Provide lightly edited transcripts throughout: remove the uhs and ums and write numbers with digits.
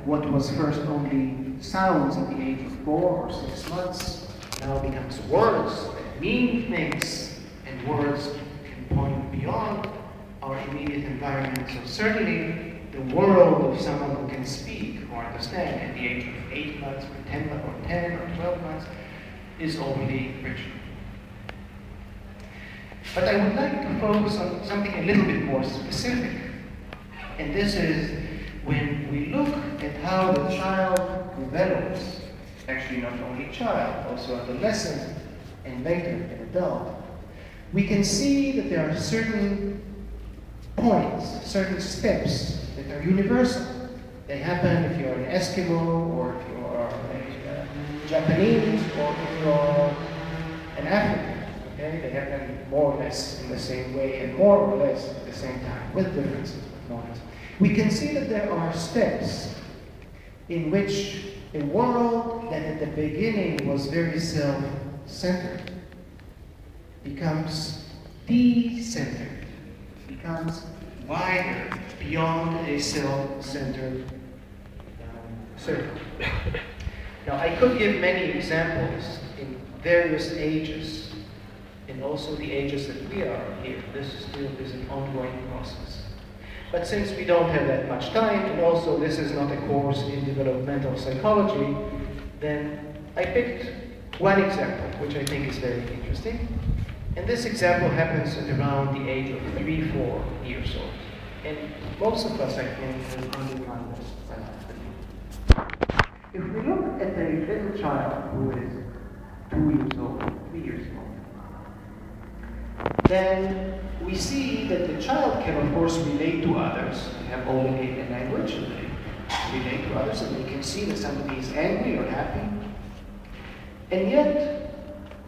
what was first only sounds at the age of 4 or 6 months now becomes words that mean things, and words can point beyond our immediate environment. So certainly the world of someone who can speak or understand at the age of 8 months or 10 or 12 months is overly rich. But I would like to focus on something a little bit more specific. And this is when we look at how the child develops, actually not only child, also adolescent and later an adult, we can see that there are certain points, certain steps that are universal. They happen if you're an Eskimo, or if you are a Japanese, or if you are an African. Okay? They happen more or less in the same way and more or less at the same time, with differences, but more or less. We can see that there are steps in which a world that at the beginning was very self-centered becomes de-centered, becomes wider beyond a self-centered circle. Now, I could give many examples in various ages, and also the ages that we are here. This still is an ongoing process. But since we don't have that much time, and also this is not a course in developmental psychology, then I picked one example, which I think is very interesting. And this example happens at around the age of 3, 4 years old. And most of us, I think, will underline this. If we look at a little child who is 2 years old, 3 years old, then we see that the child can, of course, relate to others. They have all a language, and they relate to others, and they can see that somebody is angry or happy. And yet,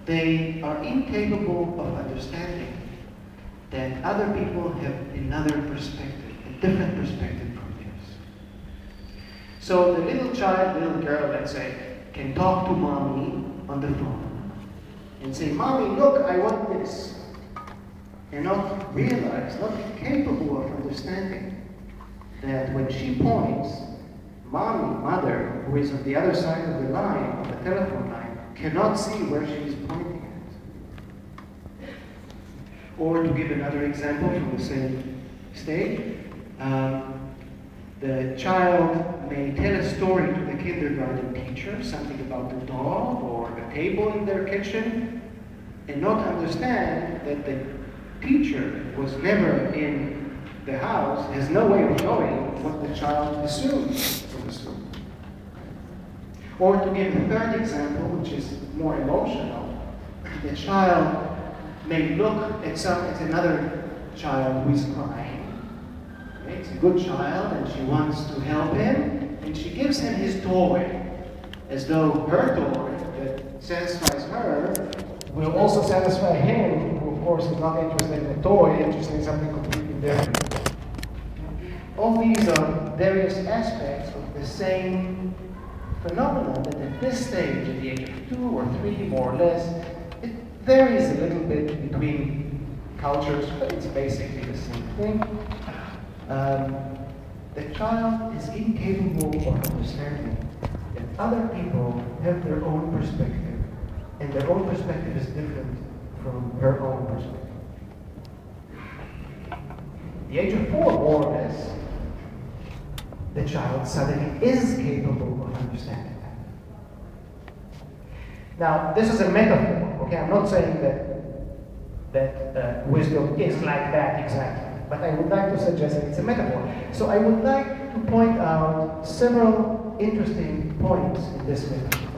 they are incapable of understanding that other people have another perspective, a different perspective from theirs. So the little child, little girl, let's say, can talk to mommy on the phone and say, "Mommy, look, I want this." And not realize, not be capable of understanding that when she points, mommy, mother, who is on the other side of the line, of the telephone line, cannot see where she is pointing at. Or to give another example from the same stage, the child may tell a story to the kindergarten teacher, something about the dog or the table in their kitchen, and not understand that the teacher was never in the house, has no way of knowing what the child assumes from the story. Or to give a third example, which is more emotional, the child may look at another child who is crying. Okay? It's a good child and she wants to help him, and she gives him his toy, as though her toy that satisfies her will also satisfy him, who of course is not interested in a toy, interested in something completely different. All these are various aspects of the same phenomenon that at this stage, at the age of 2 or 3, more or less, it varies a little bit between cultures, but it's basically the same thing. The child is incapable of understanding that other people have their own perspective, and their own perspective is different from her own perspective. At the age of 4, more or less, the child suddenly is capable of understanding that. Now, this is a metaphor, okay? I'm not saying that wisdom is like that exactly, but I would like to suggest that it's a metaphor. So I would like to point out several interesting points in this metaphor.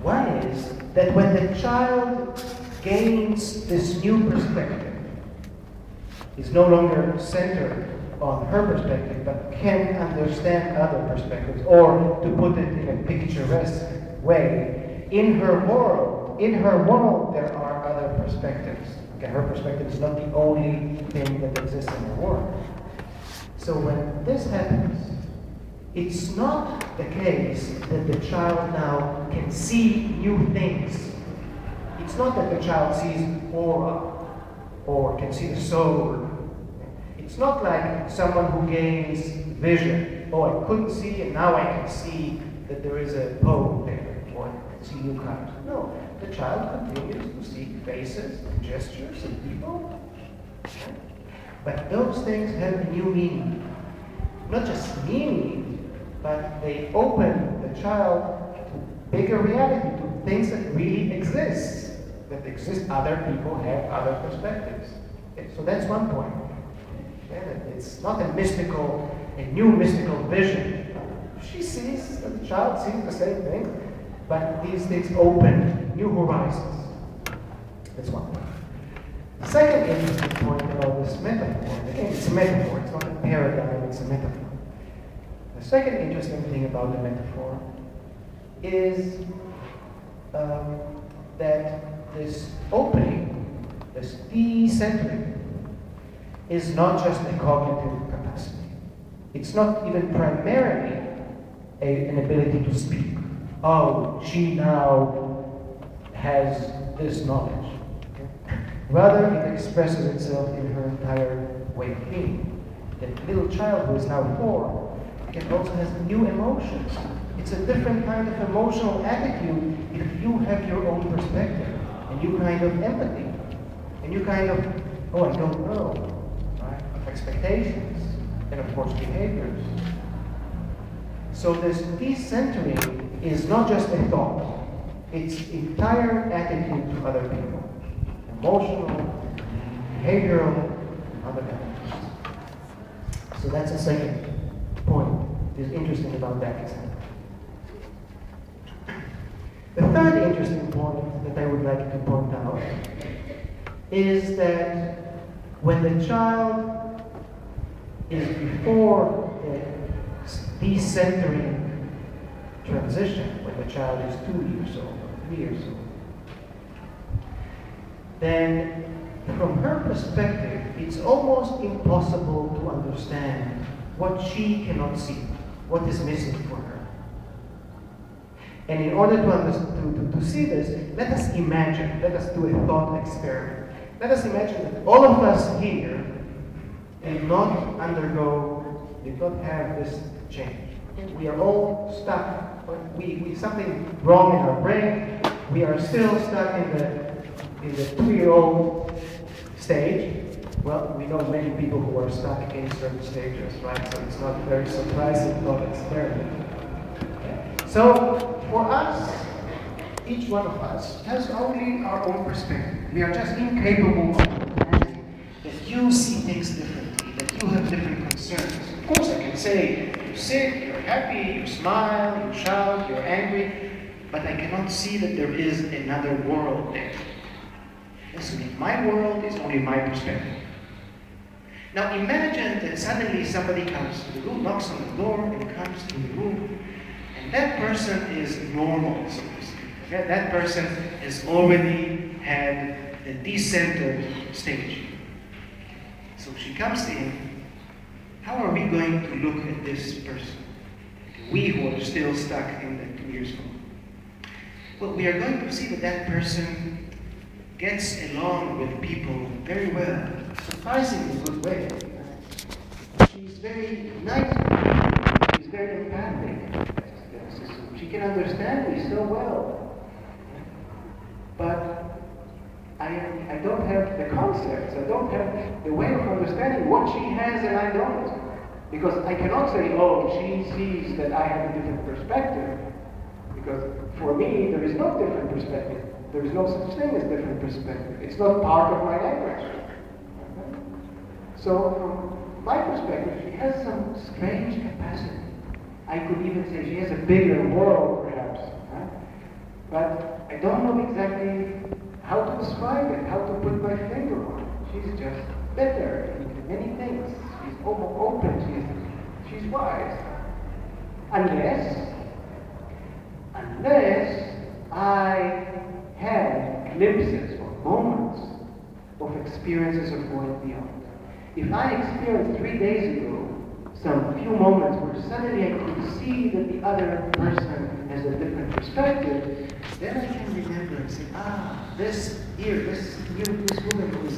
One is that when the child gains this new perspective, is no longer centered on her perspective, but can understand other perspectives, or to put it in a picturesque way, in her world there are other perspectives. Okay, her perspective is not the only thing that exists in her world. So when this happens, it's not the case that the child now can see new things. It's not that the child sees aura or can see the soul. It's not like someone who gains vision. Oh, I couldn't see, and now I can see that there is a pole there, or I can see new colors. No, the child continues to see faces and gestures and people. But those things have a new meaning. Not just meaning, but they open the child to bigger reality, to things that really exist. That exist, other people have other perspectives. Okay, so that's one point. Okay, it's not a new mystical vision. She sees, the child sees the same thing, but these things open new horizons. That's one point. The second interesting point about this metaphor, again, it's a metaphor, it's not a paradigm, it's a metaphor. The second interesting thing about the metaphor is that this opening, this decentering, is not just a cognitive capacity. It's not even primarily an ability to speak. Oh, she now has this knowledge. Okay? Rather, it expresses itself in her entire way of being. The little child who is now 4 also has new emotions. It's a different kind of emotional attitude if you have your own perspective, and you kind of empathy, and you kind of, oh, I don't know, right? Expectations, and of course behaviors. So this decentering is not just a thought, it's entire attitude to other people. Emotional, behavioral, other dimensions. So that's the second point that is interesting about that example. The third interesting point that I would like to point out is that when the child is before a decentering transition, when the child is 2 years old, 3 years old, then from her perspective, it's almost impossible to understand what she cannot see, what is missing for her. And in order to see this, let us imagine, let us do a thought experiment. Let us imagine that all of us here did not have this change. We are all stuck. Something wrong in our brain. We are still stuck in the 2-year-old stage. Well, we know many people who are stuck in certain stages, right? So it's not very surprising thought experiment. So for us, each one of us has only our own perspective. We are just incapable of understanding that you see things differently, that you have different concerns. Of course, I can say you're sick, you're happy, you smile, you shout, you're angry, but I cannot see that there is another world there. Listen, my world is only my perspective. Now imagine that suddenly somebody comes to the room, knocks on the door, and comes to the room, and that person is normal, so to speak. Okay? That person has already had the decentered stage. So she comes in. How are we going to look at this person? We who are still stuck in the 2 years old. Well, we are going to see that that person gets along with people very well, surprisingly good way. She's very nice. She's very empathic. She can understand me so well. But I don't have the concepts. I don't have the way of understanding what she has and I don't. Because I cannot say, oh, she sees that I have a different perspective. Because for me, there is no different perspective. There is no such thing as different perspective. It's not part of my language. So from my perspective, she has some strange capacity. I could even say she has a bigger world, perhaps. Right? But I don't know exactly how to describe it, how to put my finger on it. She's just better in many things. She's open, she's wise. Unless I had glimpses or moments of experiences of going beyond. If I experienced 3 days ago some few moments where suddenly I could see that the other person has a different perspective, then I can remember and say, this woman who is